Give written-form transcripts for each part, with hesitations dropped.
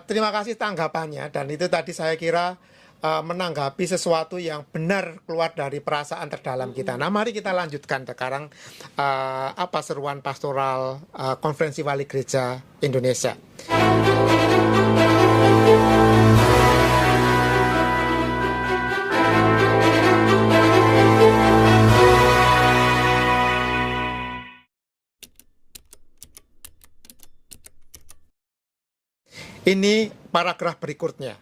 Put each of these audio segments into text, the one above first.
Terima kasih tanggapannya, dan itu tadi saya kira menanggapi sesuatu yang benar keluar dari perasaan terdalam kita. Nah, mari kita lanjutkan sekarang apa seruan pastoral Konferensi Wali Gereja Indonesia. Ini paragraf berikutnya.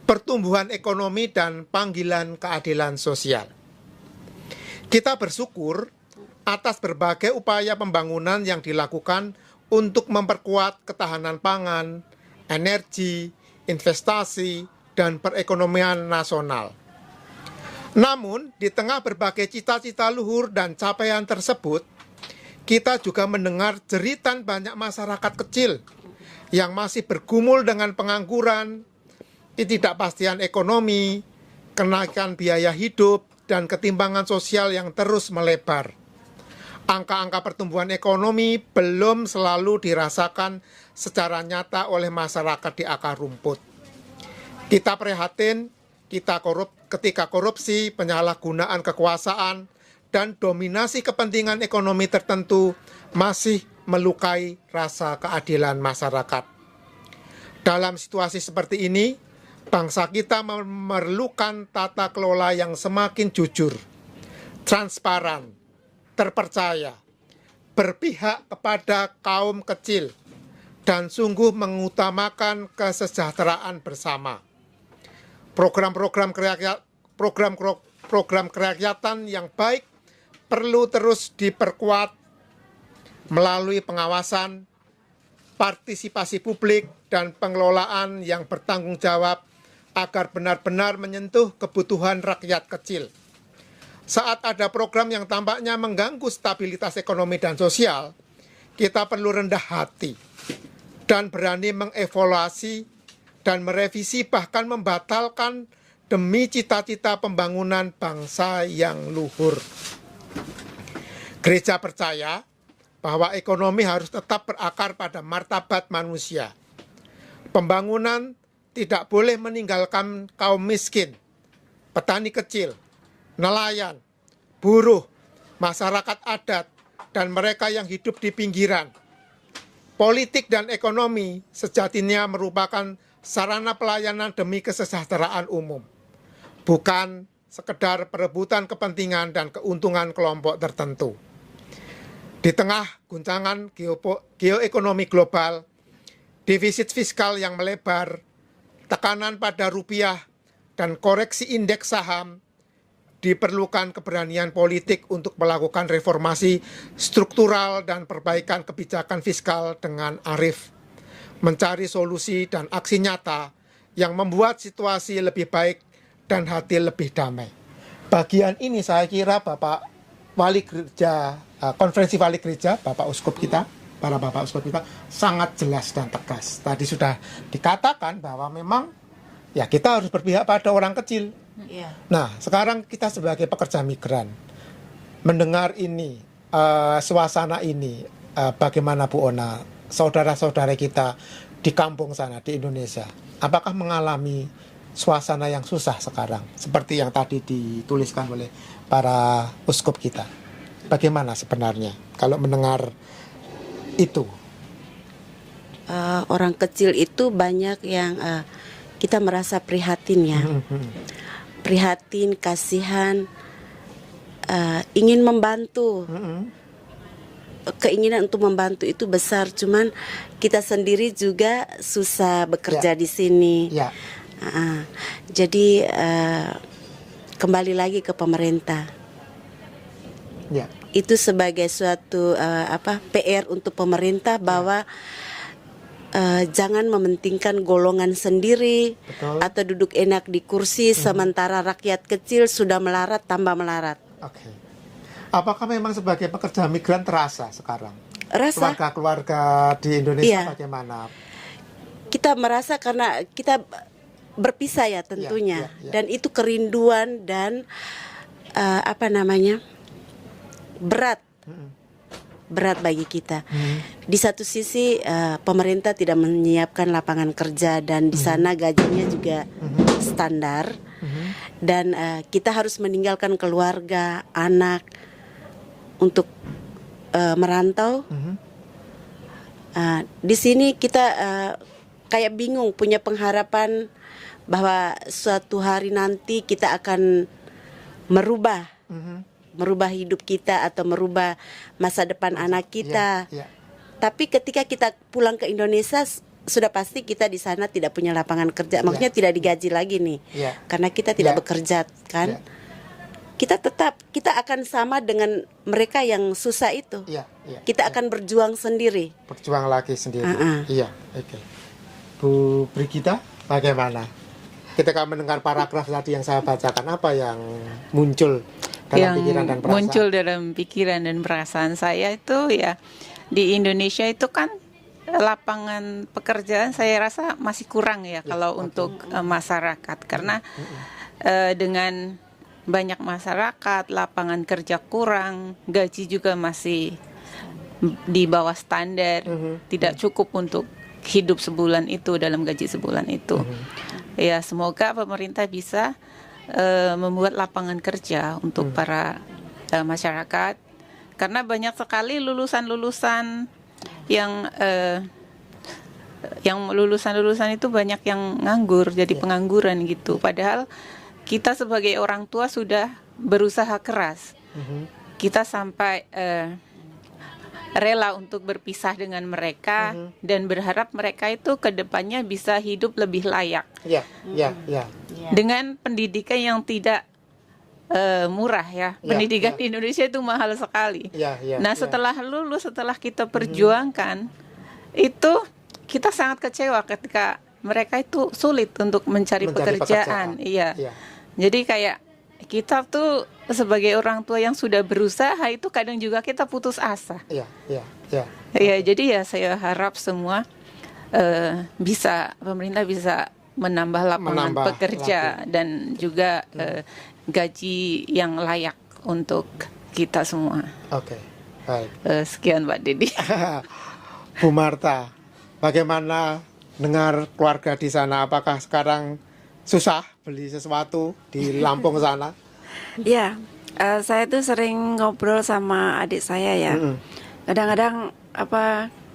Pertumbuhan ekonomi dan panggilan keadilan sosial. Kita bersyukur atas berbagai upaya pembangunan yang dilakukan untuk memperkuat ketahanan pangan, energi, investasi, dan perekonomian nasional. Namun, di tengah berbagai cita-cita luhur dan capaian tersebut, kita juga mendengar jeritan banyak masyarakat kecil yang masih bergumul dengan pengangguran, ketidakpastian ekonomi, kenaikan biaya hidup, dan ketimpangan sosial yang terus melebar. Angka-angka pertumbuhan ekonomi belum selalu dirasakan secara nyata oleh masyarakat di akar rumput. Kita prihatin ketika korupsi, penyalahgunaan kekuasaan, dan dominasi kepentingan ekonomi tertentu masih melukai rasa keadilan masyarakat. Dalam situasi seperti ini, bangsa kita memerlukan tata kelola yang semakin jujur, transparan, terpercaya, berpihak kepada kaum kecil, dan sungguh mengutamakan kesejahteraan bersama. Program-program kerakyatan yang baik perlu terus diperkuat melalui pengawasan, partisipasi publik, dan pengelolaan yang bertanggung jawab agar benar-benar menyentuh kebutuhan rakyat kecil. Saat ada program yang tampaknya mengganggu stabilitas ekonomi dan sosial, kita perlu rendah hati dan berani mengevaluasi dan merevisi, bahkan membatalkan demi cita-cita pembangunan bangsa yang luhur. Gereja percaya bahwa ekonomi harus tetap berakar pada martabat manusia. Pembangunan tidak boleh meninggalkan kaum miskin, petani kecil, nelayan, buruh, masyarakat adat, dan mereka yang hidup di pinggiran. Politik dan ekonomi sejatinya merupakan sarana pelayanan demi kesejahteraan umum, bukan sekedar perebutan kepentingan dan keuntungan kelompok tertentu. Di tengah guncangan geoekonomi global, defisit fiskal yang melebar, tekanan pada rupiah, dan koreksi indeks saham, diperlukan keberanian politik untuk melakukan reformasi struktural dan perbaikan kebijakan fiskal dengan arif, mencari solusi dan aksi nyata yang membuat situasi lebih baik dan hati lebih damai. Bagian ini saya kira Bapak Wali Gereja, Konferensi Wali Gereja, Bapak Uskup kita, para Bapak Uskup kita sangat jelas dan tegas. Tadi sudah dikatakan bahwa memang ya kita harus berpihak pada orang kecil. Yeah. Nah, sekarang kita sebagai pekerja migran mendengar ini, suasana ini, bagaimana Bu Ona, saudara-saudara kita di kampung sana, di Indonesia, apakah mengalami suasana yang susah sekarang, seperti yang tadi dituliskan oleh para uskup kita? Bagaimana sebenarnya kalau mendengar itu? Orang kecil itu banyak yang kita merasa prihatin ya. Prihatin, kasihan, ingin membantu. Keinginan untuk membantu itu besar, cuman kita sendiri juga susah bekerja di sini. Jadi kembali lagi ke pemerintah. Itu sebagai suatu PR untuk pemerintah bahwa jangan mementingkan golongan sendiri. Betul. Atau duduk enak di kursi sementara rakyat kecil sudah melarat tambah melarat. Oke. Apakah memang sebagai pekerja migran terasa sekarang? Rasa. Keluarga-keluarga di Indonesia bagaimana? Kita merasa karena kita berpisah ya tentunya, dan itu kerinduan dan berat. berat bagi kita. Di satu sisi pemerintah tidak menyiapkan lapangan kerja dan di sana gajinya juga standar dan kita harus meninggalkan keluarga, anak untuk merantau. Di sini kita kayak bingung, punya pengharapan bahwa suatu hari nanti kita akan merubah hidup kita atau merubah masa depan anak kita. Tapi ketika kita pulang ke Indonesia sudah pasti kita di sana tidak punya lapangan kerja. Maksudnya tidak digaji lagi nih. Karena kita tidak bekerja kan. Kita akan sama dengan mereka yang susah itu. Kita akan berjuang sendiri. Berjuang lagi sendiri. Iya, oke. Bu Brigita, bagaimana? Ketika mendengar paragraf tadi yang saya bacakan, apa yang muncul dalam pikiran dan perasaan? Muncul dalam pikiran dan perasaan saya itu ya, di Indonesia itu kan lapangan pekerjaan saya rasa masih kurang ya kalau untuk masyarakat, karena dengan banyak masyarakat, lapangan kerja kurang, gaji juga masih di bawah standar, tidak cukup untuk hidup sebulan itu, dalam gaji sebulan itu. Ya, semoga pemerintah bisa membuat lapangan kerja untuk para masyarakat, karena banyak sekali lulusan-lulusan yang lulusan itu banyak yang nganggur, jadi pengangguran gitu. Padahal kita sebagai orang tua sudah berusaha keras, kita sampai rela untuk berpisah dengan mereka dan berharap mereka itu ke depannya bisa hidup lebih layak. Dengan pendidikan yang tidak murah ya. Pendidikan di Indonesia itu mahal sekali. Nah, setelah lulus, setelah kita perjuangkan, itu kita sangat kecewa ketika mereka itu sulit untuk mencari pekerjaan. Jadi kayak kita tuh sebagai orang tua yang sudah berusaha itu kadang juga kita putus asa. Jadi ya saya harap semua pemerintah bisa menambah lapangan pekerja dan juga gaji yang layak untuk kita semua. Baik. Sekian Mbak Didi. Bu Marta, bagaimana dengar keluarga di sana? Apakah sekarang susah beli sesuatu di Lampung sana? Ya, saya tuh sering ngobrol sama adik saya ya. Kadang-kadang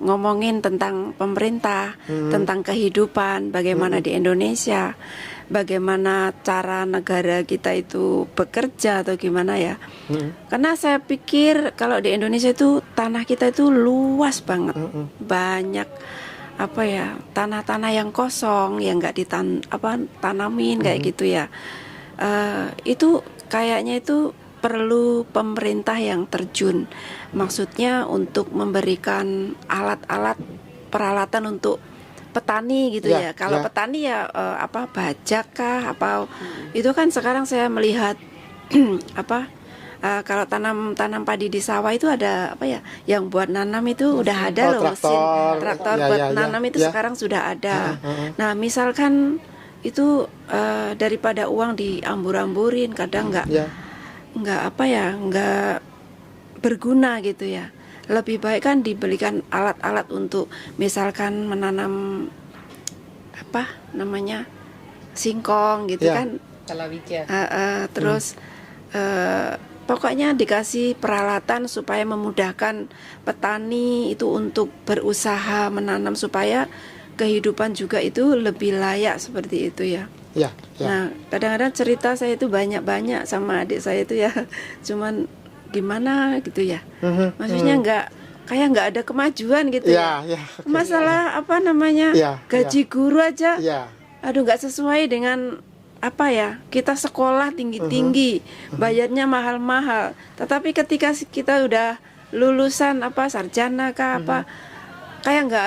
ngomongin tentang pemerintah, tentang kehidupan, bagaimana di Indonesia, bagaimana cara negara kita itu bekerja atau gimana ya. Karena saya pikir kalau di Indonesia itu tanah kita itu luas banget, banyak tanah-tanah yang kosong yang nggak tanamin kayak gitu ya. Itu kayaknya itu perlu pemerintah yang terjun, maksudnya untuk memberikan alat-alat peralatan untuk petani gitu ya. Kalau petani ya bajak kah itu kan sekarang saya melihat kalau tanam padi di sawah itu ada yang buat nanam itu udah ada loh, mesin traktor buat nanam itu sekarang sudah ada. Nah, misalkan itu daripada uang diambur-amburin, kadang nggak berguna gitu ya. Lebih baik kan dibelikan alat-alat untuk misalkan menanam singkong gitu kan. Palawija. Terus pokoknya dikasih peralatan supaya memudahkan petani itu untuk berusaha menanam supaya kehidupan juga itu lebih layak seperti itu ya. Nah, kadang-kadang cerita saya itu banyak sama adik saya itu ya, cuman gimana gitu ya. Maksudnya nggak ada kemajuan gitu ya. Masalah gaji guru aja. Aduh, nggak sesuai dengan kita sekolah tinggi-tinggi, bayarnya mahal-mahal. Tetapi ketika kita udah lulusan sarjana kayak nggak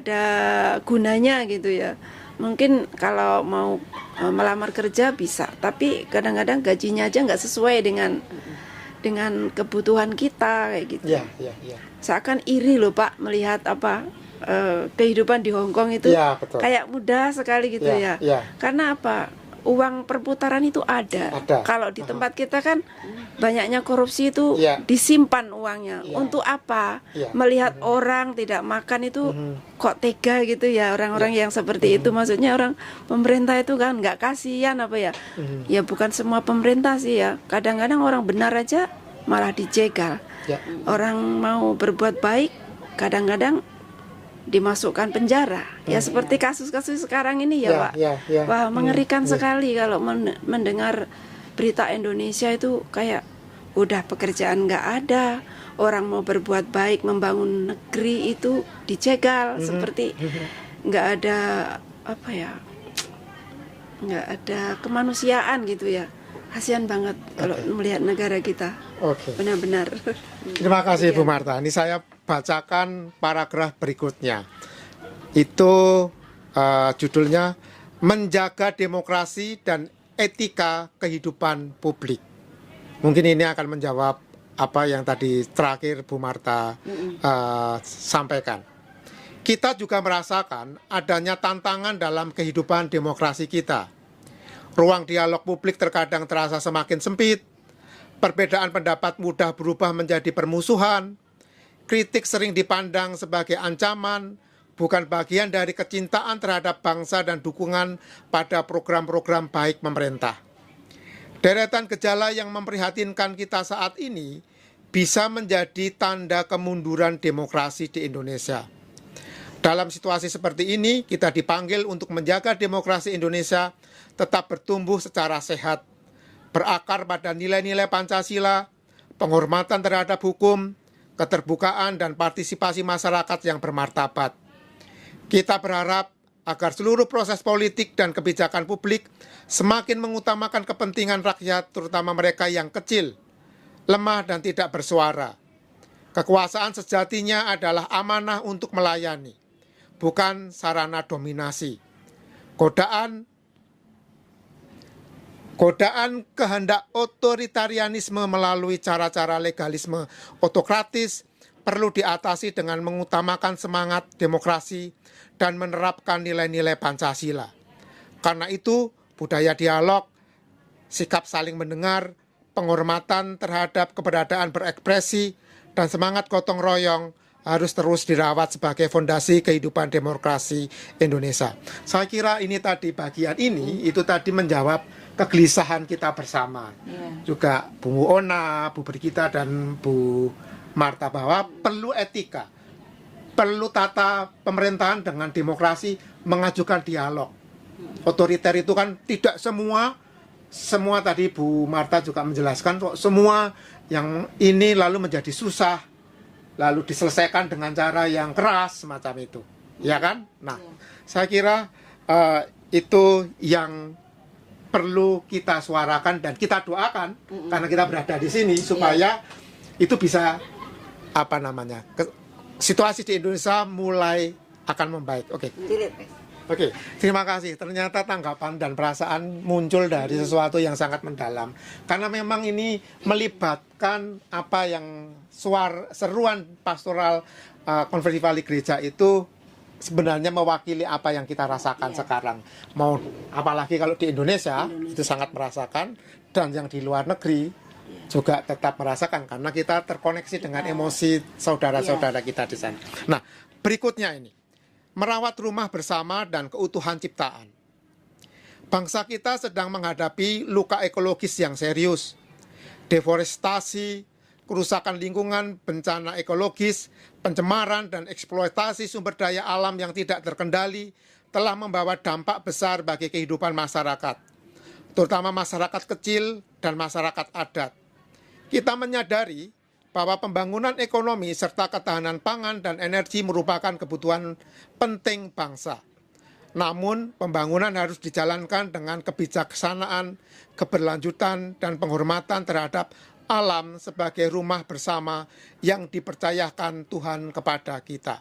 ada gunanya gitu ya. Mungkin kalau mau melamar kerja bisa, tapi kadang-kadang gajinya aja nggak sesuai dengan kebutuhan kita kayak gitu. Seakan iri loh Pak melihat kehidupan di Hong Kong itu kayak mudah sekali gitu ya. Karena uang perputaran itu ada. Kalau di tempat kita kan banyaknya korupsi itu Iya. disimpan uangnya. Iya. Untuk apa? Iya. Melihat orang tidak makan itu kok tega gitu ya, orang-orang yang seperti itu. Maksudnya orang pemerintah itu kan nggak kasihan apa ya? Ya bukan semua pemerintah sih ya. Kadang-kadang orang benar aja malah dijegal. Ya. Orang mau berbuat baik kadang-kadang dimasukkan penjara. Ya seperti kasus-kasus sekarang ini ya, Ya, Pak. ya. Wah, mengerikan sekali kalau mendengar berita Indonesia itu kayak udah pekerjaan nggak ada, orang mau berbuat baik membangun negeri itu dijegal, seperti nggak ada apa ya, nggak ada kemanusiaan gitu ya. Kasihan banget kalau melihat negara kita. Oke. Benar-benar. Terima kasih Bu Marta. Ini saya bacakan paragraf berikutnya. Itu judulnya Menjaga Demokrasi dan Etika Kehidupan Publik. Mungkin ini akan menjawab apa yang tadi terakhir Bu Marta sampaikan. Kita juga merasakan adanya tantangan dalam kehidupan demokrasi kita. Ruang dialog publik terkadang terasa semakin sempit. Perbedaan pendapat mudah berubah menjadi permusuhan. Kritik sering dipandang sebagai ancaman, bukan bagian dari kecintaan terhadap bangsa dan dukungan pada program-program baik pemerintah. Deretan gejala yang memprihatinkan kita saat ini bisa menjadi tanda kemunduran demokrasi di Indonesia. Dalam situasi seperti ini, kita dipanggil untuk menjaga demokrasi Indonesia tetap bertumbuh secara sehat, berakar pada nilai-nilai Pancasila, penghormatan terhadap hukum, keterbukaan dan partisipasi masyarakat yang bermartabat. Kita berharap agar seluruh proses politik dan kebijakan publik semakin mengutamakan kepentingan rakyat, terutama mereka yang kecil, lemah dan tidak bersuara. Kekuasaan sejatinya adalah amanah untuk melayani, bukan sarana dominasi. Godaan kehendak otoritarianisme melalui cara-cara legalisme otokratis perlu diatasi dengan mengutamakan semangat demokrasi dan menerapkan nilai-nilai Pancasila. Karena itu, budaya dialog, sikap saling mendengar, penghormatan terhadap keberadaan berekspresi, dan semangat gotong royong harus terus dirawat sebagai fondasi kehidupan demokrasi Indonesia. Saya kira ini tadi bagian ini itu tadi menjawab kegelisahan kita bersama. Juga Bu Ona, Bu Brigita dan Bu Marta bahwa perlu etika, perlu tata pemerintahan dengan demokrasi mengajukan dialog. Otoriter itu kan tidak semua tadi Bu Marta juga menjelaskan kok semua yang ini lalu menjadi susah, lalu diselesaikan dengan cara yang keras semacam itu, ya kan? Nah, saya kira itu yang perlu kita suarakan dan kita doakan karena kita berada di sini supaya itu bisa situasi di Indonesia mulai akan membaik. Oke, terima kasih. Ternyata tanggapan dan perasaan muncul dari sesuatu yang sangat mendalam. Karena memang ini melibatkan apa yang seruan pastoral Konferensi Vali Gereja itu sebenarnya mewakili apa yang kita rasakan sekarang. Mau apalagi kalau di Indonesia itu sangat merasakan, dan yang di luar negeri juga tetap merasakan karena kita terkoneksi dengan emosi saudara-saudara kita di sana. Nah, berikutnya ini. Merawat rumah bersama dan keutuhan ciptaan. Bangsa kita sedang menghadapi luka ekologis yang serius. Deforestasi, kerusakan lingkungan, bencana ekologis, pencemaran dan eksploitasi sumber daya alam yang tidak terkendali telah membawa dampak besar bagi kehidupan masyarakat, terutama masyarakat kecil dan masyarakat adat. Kita menyadari bahwa pembangunan ekonomi serta ketahanan pangan dan energi merupakan kebutuhan penting bangsa. Namun, pembangunan harus dijalankan dengan kebijaksanaan, keberlanjutan, dan penghormatan terhadap alam sebagai rumah bersama yang dipercayakan Tuhan kepada kita.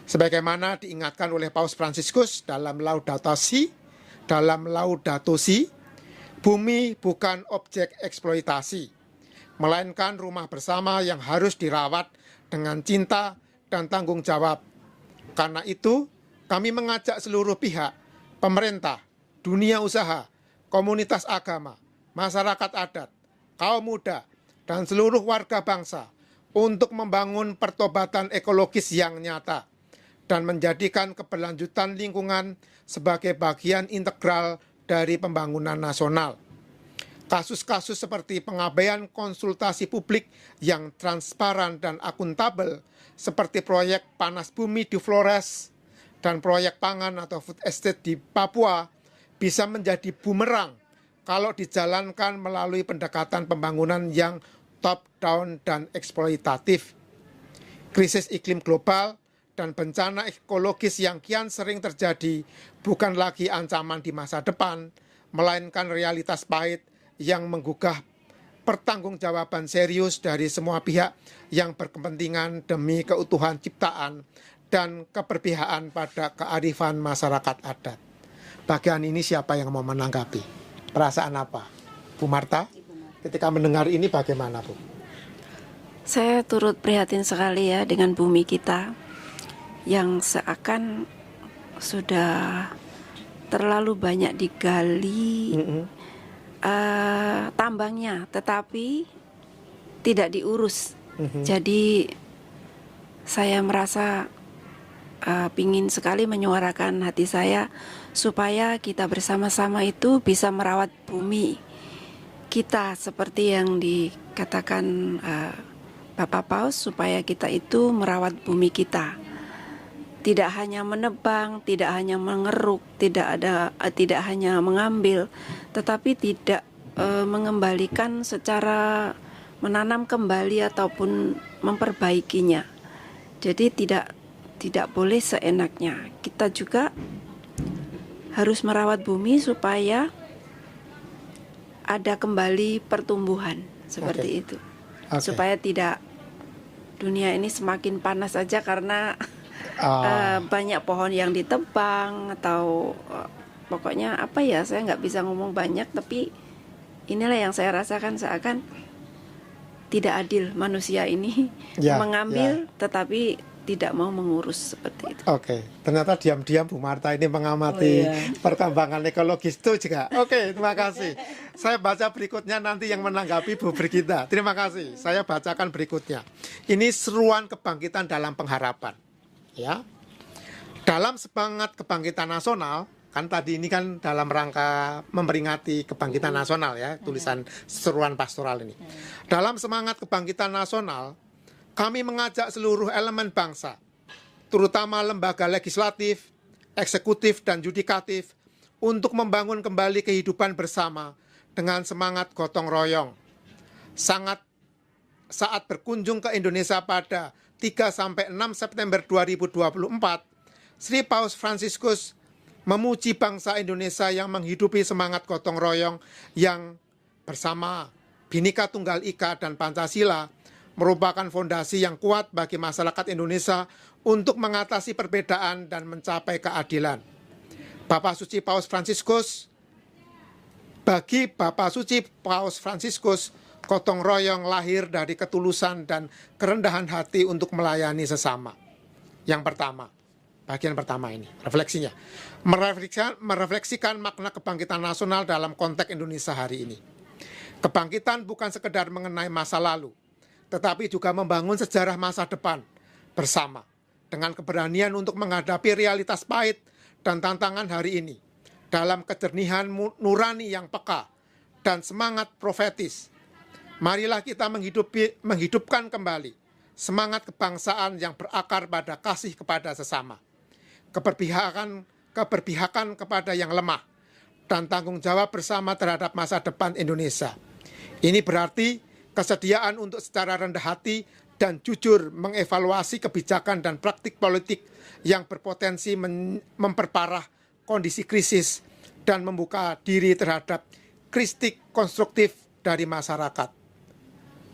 Sebagaimana diingatkan oleh Paus Fransiskus dalam Laudato Si, bumi bukan objek eksploitasi, melainkan rumah bersama yang harus dirawat dengan cinta dan tanggung jawab. Karena itu, kami mengajak seluruh pihak, pemerintah, dunia usaha, komunitas agama, masyarakat adat, kaum muda, dan seluruh warga bangsa untuk membangun pertobatan ekologis yang nyata dan menjadikan keberlanjutan lingkungan sebagai bagian integral dari pembangunan nasional. Kasus-kasus seperti pengabaian konsultasi publik yang transparan dan akuntabel seperti proyek panas bumi di Flores dan proyek pangan atau food estate di Papua bisa menjadi bumerang kalau dijalankan melalui pendekatan pembangunan yang top-down dan eksploitatif. Krisis iklim global dan bencana ekologis yang kian sering terjadi bukan lagi ancaman di masa depan, melainkan realitas pahit yang menggugah pertanggungjawaban serius dari semua pihak yang berkepentingan demi keutuhan ciptaan dan keberpihakan pada kearifan masyarakat adat. Bagian ini siapa yang mau menanggapi? Perasaan apa? Bu Marta, ketika mendengar ini bagaimana, Bu? Saya turut prihatin sekali ya dengan bumi kita yang seakan sudah terlalu banyak digali tambangnya, tetapi tidak diurus. Jadi saya merasa pingin sekali menyuarakan hati saya supaya kita bersama-sama itu bisa merawat bumi kita seperti yang dikatakan Bapak Paus, supaya kita itu merawat bumi kita. Tidak hanya menebang, tidak hanya mengeruk, tidak hanya mengambil, tetapi tidak mengembalikan secara menanam kembali ataupun memperbaikinya. Jadi tidak boleh seenaknya. Kita juga harus merawat bumi supaya ada kembali pertumbuhan seperti itu. Supaya tidak dunia ini semakin panas saja karena banyak pohon yang ditebang atau pokoknya apa ya, saya nggak bisa ngomong banyak, tapi inilah yang saya rasakan seakan tidak adil manusia ini mengambil tetapi tidak mau mengurus seperti itu. Oke, ternyata diam-diam Bu Marta ini mengamati perkembangan ekologis itu juga. Oke, terima kasih. Saya baca berikutnya nanti yang menanggapi Bu Brigita. Terima kasih. Saya bacakan berikutnya. Ini seruan kebangkitan dalam pengharapan. Ya, dalam semangat kebangkitan nasional, kan tadi ini kan dalam rangka memperingati kebangkitan nasional ya, tulisan seruan pastoral ini. Dalam semangat kebangkitan nasional, kami mengajak seluruh elemen bangsa, terutama lembaga legislatif, eksekutif, dan yudikatif, untuk membangun kembali kehidupan bersama dengan semangat gotong royong. Saat berkunjung ke Indonesia pada 3-6 September 2024, Sri Paus Fransiskus memuji bangsa Indonesia yang menghidupi semangat gotong royong yang bersama Bhinneka Tunggal Ika dan Pancasila merupakan fondasi yang kuat bagi masyarakat Indonesia untuk mengatasi perbedaan dan mencapai keadilan. Bagi Bapak Suci Paus Fransiskus, gotong royong lahir dari ketulusan dan kerendahan hati untuk melayani sesama. Yang pertama, bagian pertama ini, refleksinya. Merefleksikan makna kebangkitan nasional dalam konteks Indonesia hari ini. Kebangkitan bukan sekedar mengenai masa lalu, tetapi juga membangun sejarah masa depan bersama, dengan keberanian untuk menghadapi realitas pahit dan tantangan hari ini, dalam kejernihan nurani yang peka dan semangat profetis. Marilah kita menghidupkan kembali semangat kebangsaan yang berakar pada kasih kepada sesama, keberpihakan kepada yang lemah, dan tanggung jawab bersama terhadap masa depan Indonesia. Ini berarti kesediaan untuk secara rendah hati dan jujur mengevaluasi kebijakan dan praktik politik yang berpotensi memperparah kondisi krisis dan membuka diri terhadap kritik konstruktif dari masyarakat.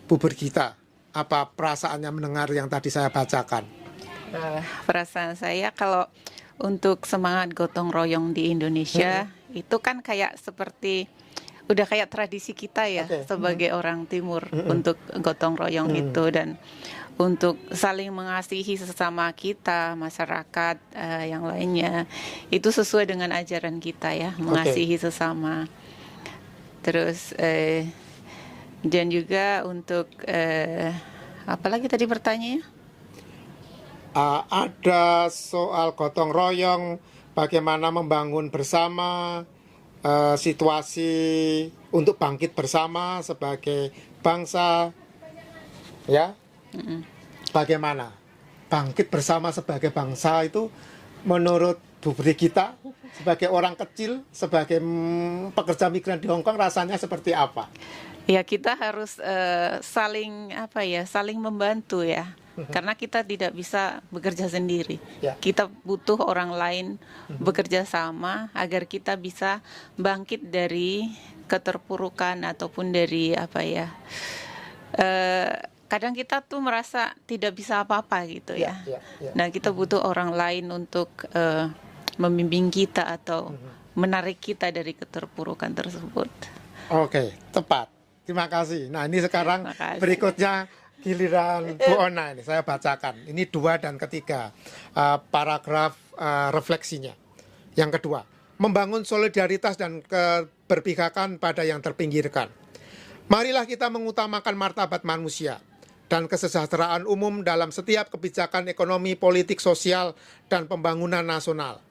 Bu Brigita, apa perasaannya mendengar yang tadi saya bacakan? Perasaan saya kalau untuk semangat gotong royong di Indonesia itu kan kayak seperti udah kayak tradisi kita ya sebagai orang Timur untuk gotong royong itu, dan untuk saling mengasihi sesama kita, masyarakat yang lainnya, itu sesuai dengan ajaran kita ya, mengasihi sesama. Terus dan juga untuk apa lagi tadi pertanyaannya? Ada soal gotong royong, bagaimana membangun bersama, situasi untuk bangkit bersama sebagai bangsa, ya. Bagaimana bangkit bersama sebagai bangsa itu menurut Bu Brigita sebagai orang kecil, sebagai pekerja migran di Hong Kong, rasanya seperti apa? Ya, kita harus saling saling membantu ya. Karena kita tidak bisa bekerja sendiri. Ya. Kita butuh orang lain bekerja sama agar kita bisa bangkit dari keterpurukan ataupun dari kadang kita tuh merasa tidak bisa apa-apa gitu ya. Nah, kita butuh orang lain untuk membimbing kita atau menarik kita dari keterpurukan tersebut. Oke, tepat. Terima kasih. Nah, ini sekarang berikutnya giliran Bu Ona ini. Saya bacakan. Ini 2 dan ketiga paragraf refleksinya. Yang kedua, membangun solidaritas dan keberpihakan pada yang terpinggirkan. Marilah kita mengutamakan martabat manusia dan kesejahteraan umum dalam setiap kebijakan ekonomi, politik, sosial, dan pembangunan nasional.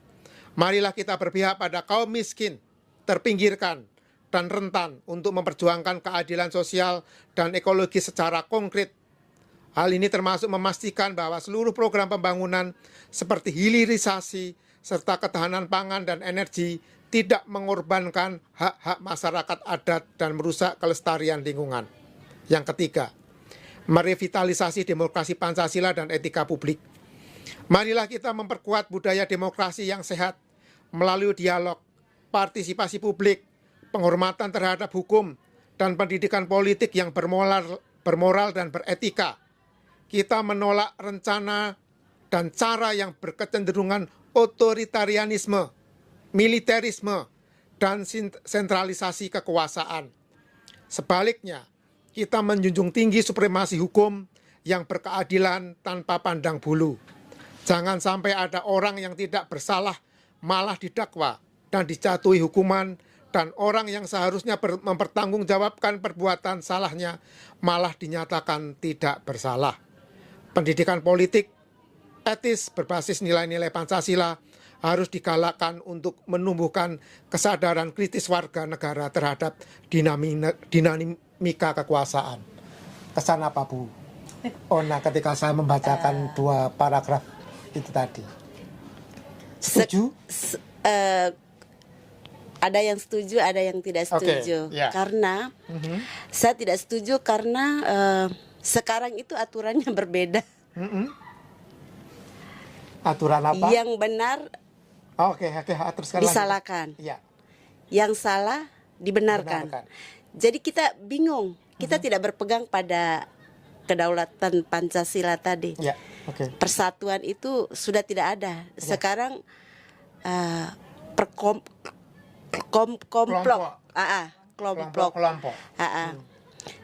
Marilah kita berpihak pada kaum miskin, terpinggirkan, dan rentan untuk memperjuangkan keadilan sosial dan ekologi secara konkret. Hal ini termasuk memastikan bahwa seluruh program pembangunan seperti hilirisasi serta ketahanan pangan dan energi tidak mengorbankan hak-hak masyarakat adat dan merusak kelestarian lingkungan. Yang ketiga, merevitalisasi demokrasi Pancasila dan etika publik. Marilah kita memperkuat budaya demokrasi yang sehat melalui dialog, partisipasi publik, penghormatan terhadap hukum, dan pendidikan politik yang bermoral dan beretika. Kita menolak rencana dan cara yang berkecenderungan otoritarianisme, militerisme, dan sentralisasi kekuasaan. Sebaliknya, kita menjunjung tinggi supremasi hukum yang berkeadilan tanpa pandang bulu. Jangan sampai ada orang yang tidak bersalah malah didakwa dan dijatuhi hukuman, dan orang yang seharusnya mempertanggungjawabkan perbuatan salahnya malah dinyatakan tidak bersalah. Pendidikan politik etis berbasis nilai-nilai Pancasila harus digalakkan untuk menumbuhkan kesadaran kritis warga negara terhadap dinamika kekuasaan. Kesan apa Bu Ona ketika saya membacakan 2 paragraf itu tadi? Setuju? Ada yang setuju, ada yang tidak setuju. Karena saya tidak setuju karena sekarang itu aturannya berbeda. Aturan apa? Yang benar disalahkan. Ya. Yang salah dibenarkan. Jadi kita bingung. Kita tidak berpegang pada kedaulatan Pancasila tadi. Ya. Persatuan itu sudah tidak ada. Sekarang kelompok.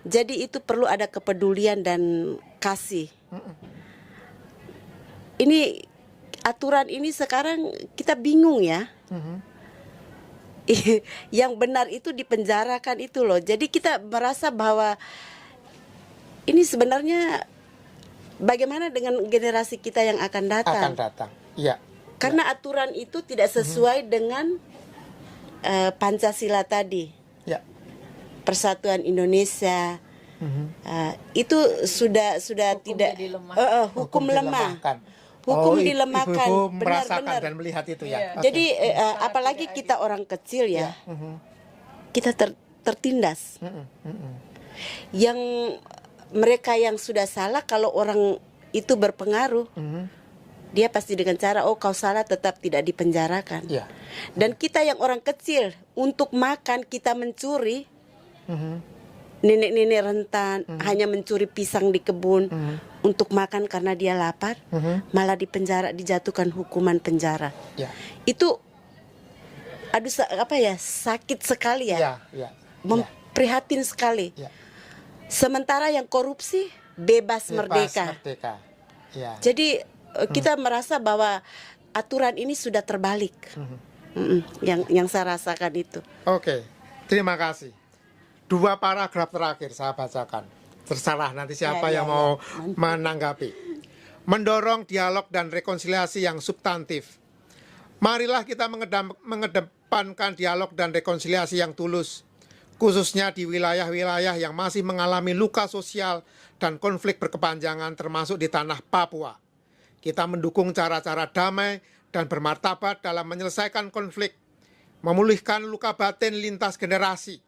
Jadi itu perlu ada kepedulian dan kasih. Ini aturan ini sekarang kita bingung ya. Yang benar itu dipenjarakan itu loh. Jadi kita merasa bahwa ini sebenarnya bagaimana dengan generasi kita yang akan datang? Iya. Karena aturan itu tidak sesuai dengan Pancasila tadi. Ya. Persatuan Indonesia. Itu sudah Hukum tidak hukum lemah. Hukum dilemahkan. Ibu merasakan benar. dan melihat itu ya. Jadi apalagi kita orang kecil ya. Kita tertindas. Yang mereka yang sudah salah, kalau orang itu berpengaruh, dia pasti dengan cara kau salah tetap tidak dipenjarakan. Dan kita yang orang kecil untuk makan kita mencuri, nenek-nenek rentan hanya mencuri pisang di kebun untuk makan karena dia lapar, malah dipenjara, dijatuhkan hukuman penjara. Itu sakit sekali ya. Prihatin sekali. Sementara yang korupsi bebas merdeka. Jadi kita merasa bahwa aturan ini sudah terbalik. Yang saya rasakan itu. Oke, terima kasih. 2 paragraf terakhir saya bacakan. Terserah nanti siapa yang mau menanggapi. Mendorong dialog dan rekonsiliasi yang substantif. Marilah kita mengedepankan dialog dan rekonsiliasi yang tulus, khususnya di wilayah-wilayah yang masih mengalami luka sosial dan konflik berkepanjangan termasuk di tanah Papua. Kita mendukung cara-cara damai dan bermartabat dalam menyelesaikan konflik, memulihkan luka batin lintas generasi,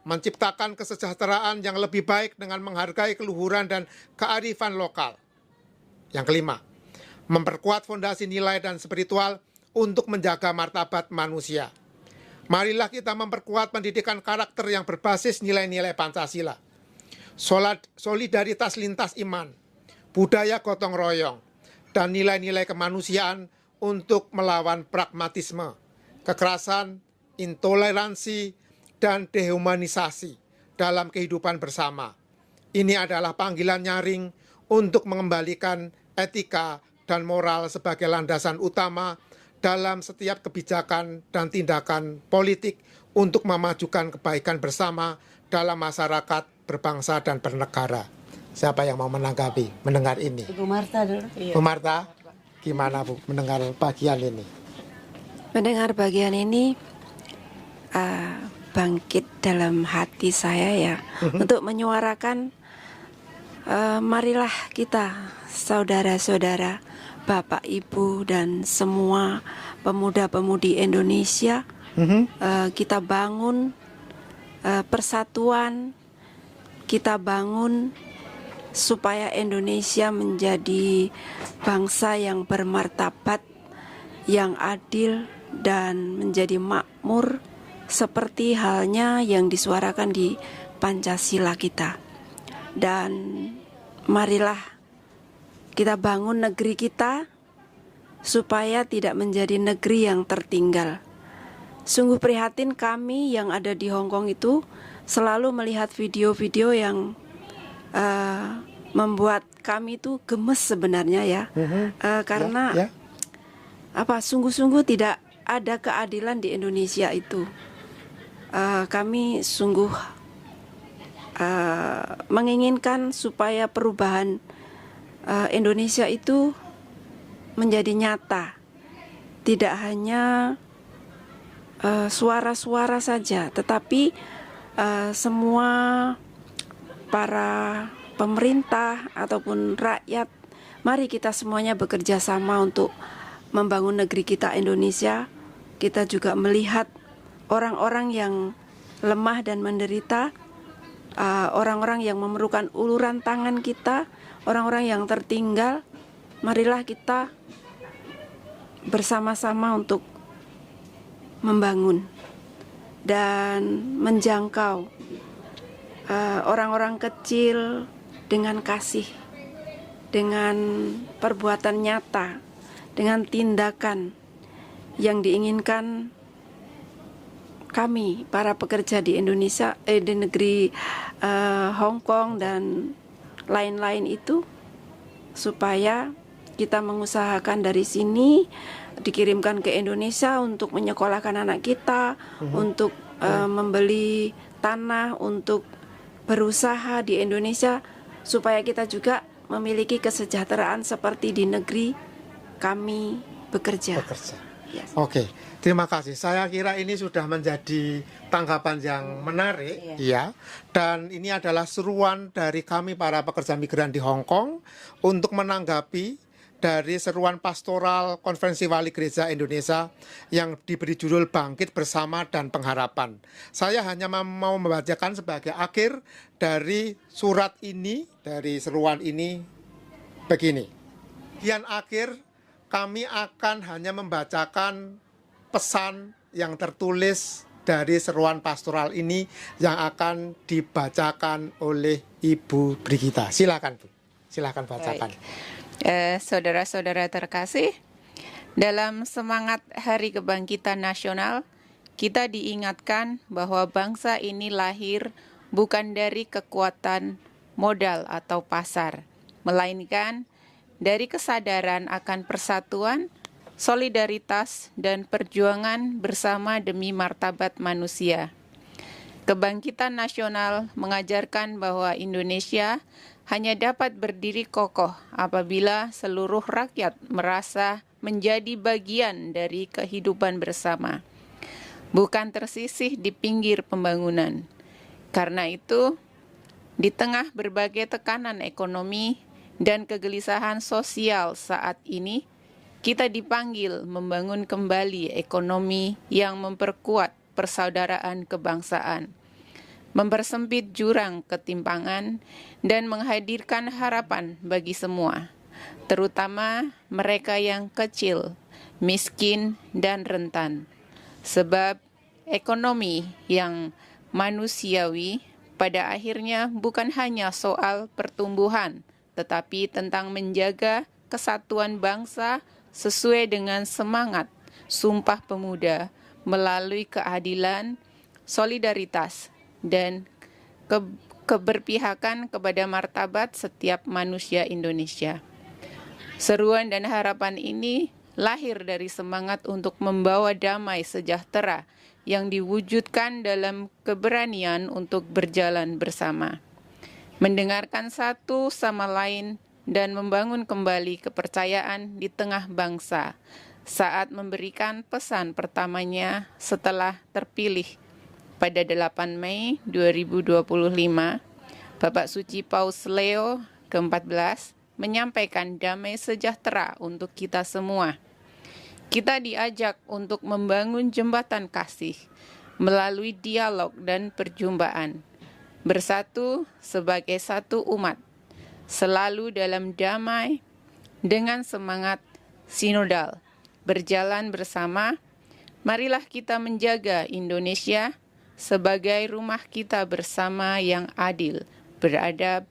menciptakan kesejahteraan yang lebih baik dengan menghargai keluhuran dan kearifan lokal. Yang kelima, memperkuat fondasi nilai dan spiritual untuk menjaga martabat manusia. Marilah kita memperkuat pendidikan karakter yang berbasis nilai-nilai Pancasila, solidaritas lintas iman, budaya gotong royong, dan nilai-nilai kemanusiaan untuk melawan pragmatisme, kekerasan, intoleransi, dan dehumanisasi dalam kehidupan bersama. Ini adalah panggilan nyaring untuk mengembalikan etika dan moral sebagai landasan utama dalam setiap kebijakan dan tindakan politik untuk memajukan kebaikan bersama dalam masyarakat berbangsa dan bernegara. Siapa yang mau mendengar ini? Ibu Marta dulu. Bu Marta, gimana Bu mendengar bagian ini? Mendengar bagian ini bangkit dalam hati saya ya untuk menyuarakan marilah kita saudara-saudara, Bapak Ibu dan semua pemuda-pemudi Indonesia kita bangun persatuan, kita bangun supaya Indonesia menjadi bangsa yang bermartabat, yang adil dan menjadi makmur seperti halnya yang disuarakan di Pancasila kita. Dan marilah kita bangun negeri kita supaya tidak menjadi negeri yang tertinggal. Sungguh prihatin kami yang ada di Hong Kong itu selalu melihat video-video yang membuat kami itu gemes sebenarnya ya, karena sungguh-sungguh tidak ada keadilan di Indonesia itu. Kami sungguh menginginkan supaya perubahan Indonesia itu menjadi nyata, tidak hanya suara-suara saja, tetapi semua para pemerintah ataupun rakyat, mari kita semuanya bekerja sama untuk membangun negeri kita Indonesia. Kita juga melihat orang-orang yang lemah dan menderita, orang-orang yang memerlukan uluran tangan kita, orang-orang yang tertinggal. Marilah kita bersama-sama untuk membangun dan menjangkau orang-orang kecil dengan kasih, dengan perbuatan nyata, dengan tindakan yang diinginkan kami para pekerja di Indonesia, di negeri Hong Kong dan lain-lain itu, supaya kita mengusahakan dari sini dikirimkan ke Indonesia untuk menyekolahkan anak kita, untuk membeli tanah, untuk berusaha di Indonesia, supaya kita juga memiliki kesejahteraan seperti di negeri kami bekerja. Yes. Oke, terima kasih. Saya kira ini sudah menjadi tanggapan yang menarik, ya. Dan ini adalah seruan dari kami para pekerja migran di Hong Kong untuk menanggapi dari seruan pastoral Konferensi Wali Gereja Indonesia yang diberi judul Bangkit Bersama dan Pengharapan. Saya hanya mau membacakan sebagai akhir dari surat ini, dari seruan ini begini. Bagian akhir kami akan hanya membacakan pesan yang tertulis dari seruan pastoral ini yang akan dibacakan oleh Ibu Brigita. Silakan Bu, silakan bacakan. Saudara-saudara terkasih, dalam semangat Hari Kebangkitan Nasional, kita diingatkan bahwa bangsa ini lahir bukan dari kekuatan modal atau pasar, melainkan dari kesadaran akan persatuan, solidaritas, dan perjuangan bersama demi martabat manusia. Kebangkitan nasional mengajarkan bahwa Indonesia hanya dapat berdiri kokoh apabila seluruh rakyat merasa menjadi bagian dari kehidupan bersama, bukan tersisih di pinggir pembangunan. Karena itu, di tengah berbagai tekanan ekonomi dan kegelisahan sosial saat ini, kita dipanggil membangun kembali ekonomi yang memperkuat persaudaraan kebangsaan, mempersempit jurang ketimpangan, dan menghadirkan harapan bagi semua, terutama mereka yang kecil, miskin, dan rentan. Sebab ekonomi yang manusiawi pada akhirnya bukan hanya soal pertumbuhan, tetapi tentang menjaga kesatuan bangsa sesuai dengan semangat Sumpah Pemuda melalui keadilan, solidaritas, dan keberpihakan kepada martabat setiap manusia Indonesia. Seruan dan harapan ini lahir dari semangat untuk membawa damai sejahtera yang diwujudkan dalam keberanian untuk berjalan bersama, mendengarkan satu sama lain, dan membangun kembali kepercayaan di tengah bangsa saat memberikan pesan pertamanya setelah terpilih pada 8 Mei 2025, Bapak Suci Paus Leo ke-14 menyampaikan damai sejahtera untuk kita semua. Kita diajak untuk membangun jembatan kasih melalui dialog dan perjumpaan, bersatu sebagai satu umat, selalu dalam damai dengan semangat sinodal. Berjalan bersama, marilah kita menjaga Indonesia sebagai rumah kita bersama yang adil, beradab,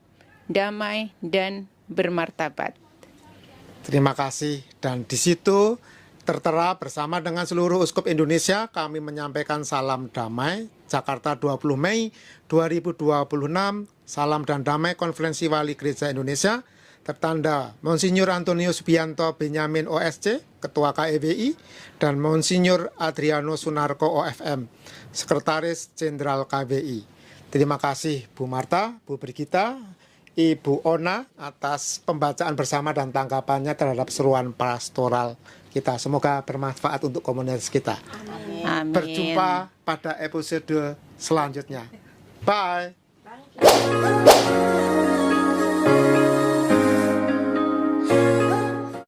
damai, dan bermartabat. Terima kasih. Dan di situ tertera bersama dengan seluruh uskup Indonesia kami menyampaikan salam damai Jakarta 20 Mei 2026, salam dan damai Konferensi Wali Gereja Indonesia, tertanda Monsinyur Antonius Bianto Benyamin OSC, Ketua KEWI, dan Monsinyur Adriano Sunarko OFM, Sekretaris Jenderal KWI. Terima kasih Bu Marta, Bu Brigita, Ibu Ona atas pembacaan bersama dan tanggapannya terhadap seruan pastoral kita. Semoga bermanfaat untuk komunitas kita. Amin. Berjumpa pada episode selanjutnya. Bye.